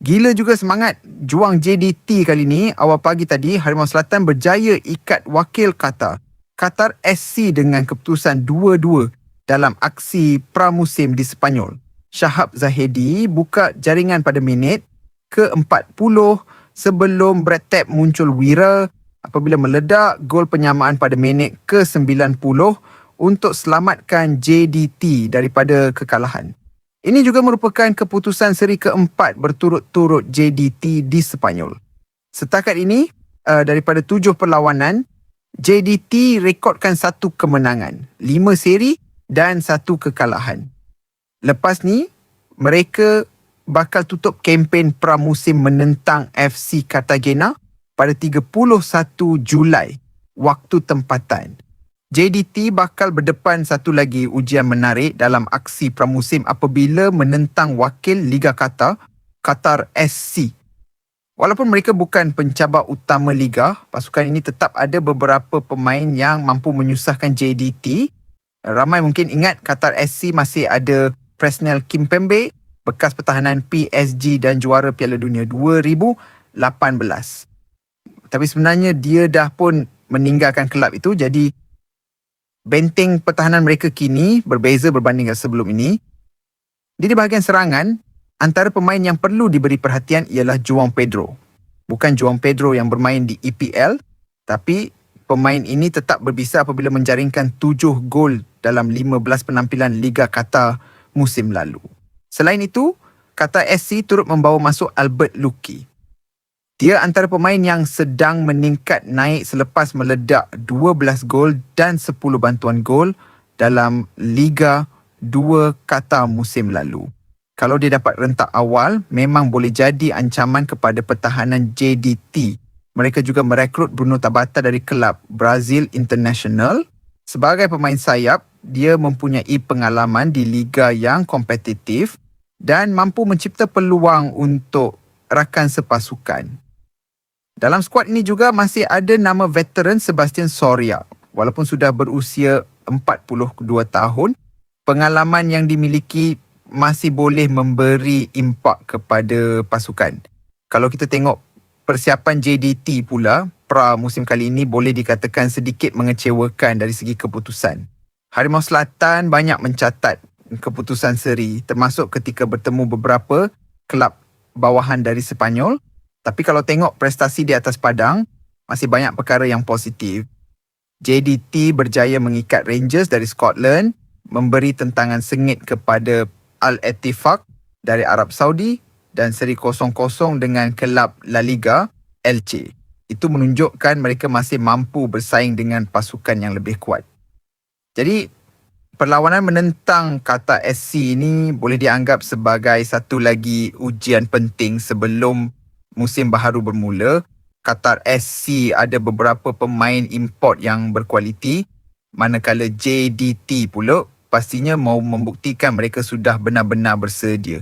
Gila juga semangat juang JDT kali ni. Awal pagi tadi, Harimau Selatan berjaya ikat wakil Qatar SC dengan keputusan 2-2 dalam aksi pramusim di Sepanyol. Shahab Zahedi buka jaringan pada minit ke-40 sebelum Brad Tapp muncul wira apabila meledak gol penyamaan pada minit ke-90 untuk selamatkan JDT daripada kekalahan. Ini juga merupakan keputusan seri keempat berturut-turut JDT di Sepanyol. Setakat ini, daripada 7 perlawanan, JDT rekodkan 1 kemenangan, 5 seri dan 1 kekalahan. Lepas ni, mereka bakal tutup kempen pramusim menentang FC Cartagena pada 31 Julai, waktu tempatan. JDT bakal berdepan satu lagi ujian menarik dalam aksi pramusim apabila menentang wakil Liga Qatar, Qatar SC. Walaupun mereka bukan pencabar utama Liga, pasukan ini tetap ada beberapa pemain yang mampu menyusahkan JDT. Ramai mungkin ingat Qatar SC masih ada Presnel Kimpembe, bekas pertahanan PSG dan juara Piala Dunia 2018. Tapi sebenarnya dia dah pun meninggalkan kelab itu, jadi benteng pertahanan mereka kini berbeza berbanding sebelum ini. Di bahagian serangan, antara pemain yang perlu diberi perhatian ialah João Pedro. Bukan João Pedro yang bermain di EPL, tapi pemain ini tetap berbisa apabila menjaringkan 7 gol dalam 15 penampilan Liga Qatar musim lalu. Selain itu, Qatar SC turut membawa masuk Albert Luki. Dia antara pemain yang sedang meningkat naik selepas meledak 12 gol dan 10 bantuan gol dalam Liga 2 Qatar musim lalu. Kalau dia dapat rentak awal, memang boleh jadi ancaman kepada pertahanan JDT. Mereka juga merekrut Bruno Tabata dari kelab Brazil International. Sebagai pemain sayap, dia mempunyai pengalaman di liga yang kompetitif dan mampu mencipta peluang untuk rakan sepasukan. Dalam skuad ini juga masih ada nama veteran Sebastian Soria. Walaupun sudah berusia 42 tahun, pengalaman yang dimiliki masih boleh memberi impak kepada pasukan. Kalau kita tengok persiapan JDT pula, musim kali ini boleh dikatakan sedikit mengecewakan dari segi keputusan. Harimau Selatan banyak mencatat keputusan seri, termasuk ketika bertemu beberapa kelab bawahan dari Sepanyol. Tapi kalau tengok prestasi di atas padang, masih banyak perkara yang positif. JDT berjaya mengikat Rangers dari Scotland, memberi tentangan sengit kepada Al-Ettifaq dari Arab Saudi dan seri 0-0 dengan kelab La Liga, Elche. Itu menunjukkan mereka masih mampu bersaing dengan pasukan yang lebih kuat. Jadi, perlawanan menentang Qatar SC ini boleh dianggap sebagai satu lagi ujian penting sebelum musim baharu bermula. Qatar SC ada beberapa pemain import yang berkualiti, manakala JDT pula pastinya mau membuktikan mereka sudah benar-benar bersedia.